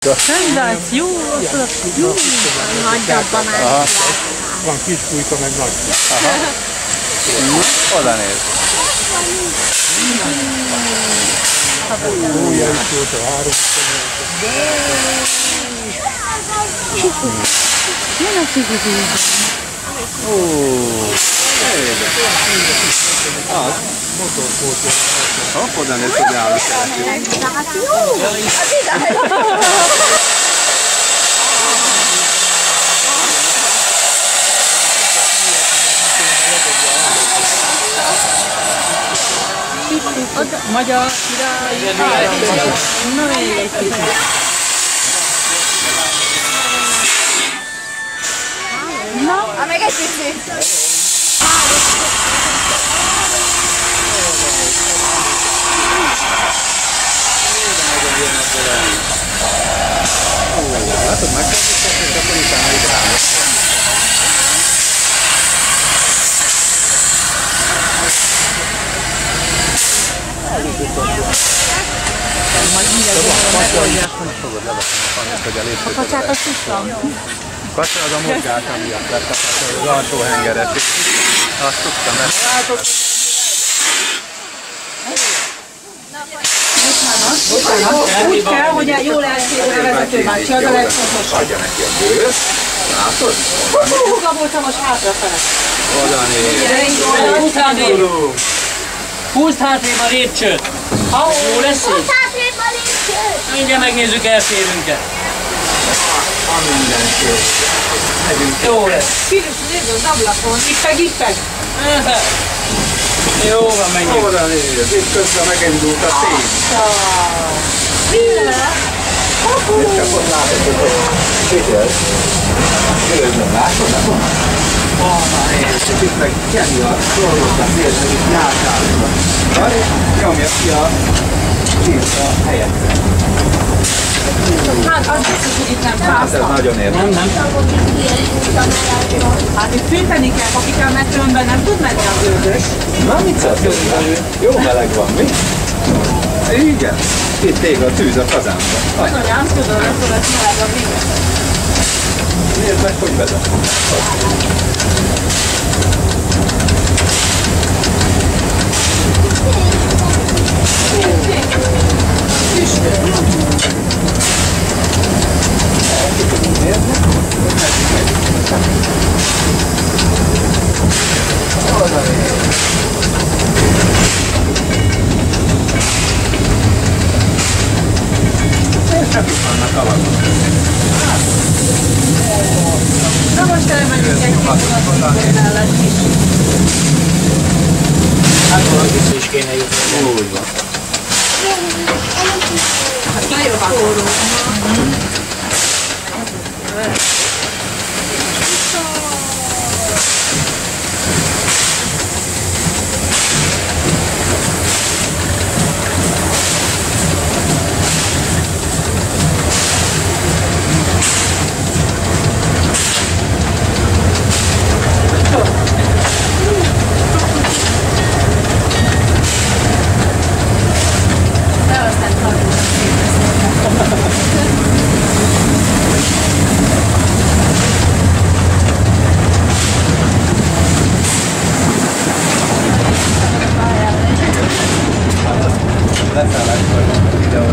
Nem jó, jó, nagyobban már. Van kis pulyka, meg nagy pulyka. Oda néz. Újja is volt a 3. Jön a fizikén. Hopp, oda néz, hogy áll a keretű. Hát jó, az igaz. Magyar királyi állam. Na még egy kicsit. Na, még egy picit. Látod, megkezdődtek, és akkor utána ide állok. Majd mindjárt megoldják. Fogod leveszem a pannyot, hogy a lépcsőt. A kacsát azt tudtam. Kacsa az a mozgása miatt lett, az alsó hengeres. Azt tudtam, ezt. Úgy kell, hogy jól elszélve a vezetőbácsi, az a legfontosabb. Adja neki a bőrt. Látod? Húga voltam most hátrafele. Oda néz. Húzd hátrébb a lépcsőt! Jó lesz így? Mindjárt megnézzük elférünket. A mindenség. Megyünk. Jó lesz. Piros, nézd az ablakon, itt meg. Jó van, menjünk. Oda néz. Itt közben megindult a tény. És csak ott látod, hogy figyelj. Különben látod, nem van? És itt meg Kenny a dolgoznak, nézd meg itt nyárkálva. Nyomja ki a helyet. Hát az biztos, hogy itt nem Hát ez nagyon érdekes. Nem. Hát itt fűteni kell, akik a metrőnben nem tud menni a gőgös. Na mit szólsz? Jó meleg van, mi? Igen. Itt ég a tűz a kazánba. Anyám, tudom, hogy tudod, meleg a vége. Nézd meg, hogy vezet. Csak itt vannak alakok. Na most elmegyünk egy kicsit mellett is. Hát valami vissza is kéne jutni. Úgy van. Hát nagyon forró. Leszállás vagy videót,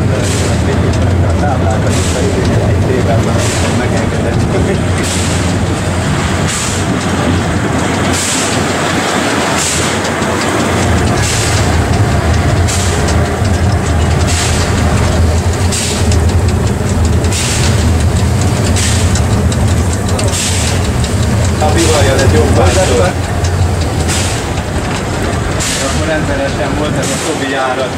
a táblákat is felülni egy tévben van, hogy megengedett. A bivaljon egy jobb váltól. Akkor rendszeresen volt ez a szobi járat.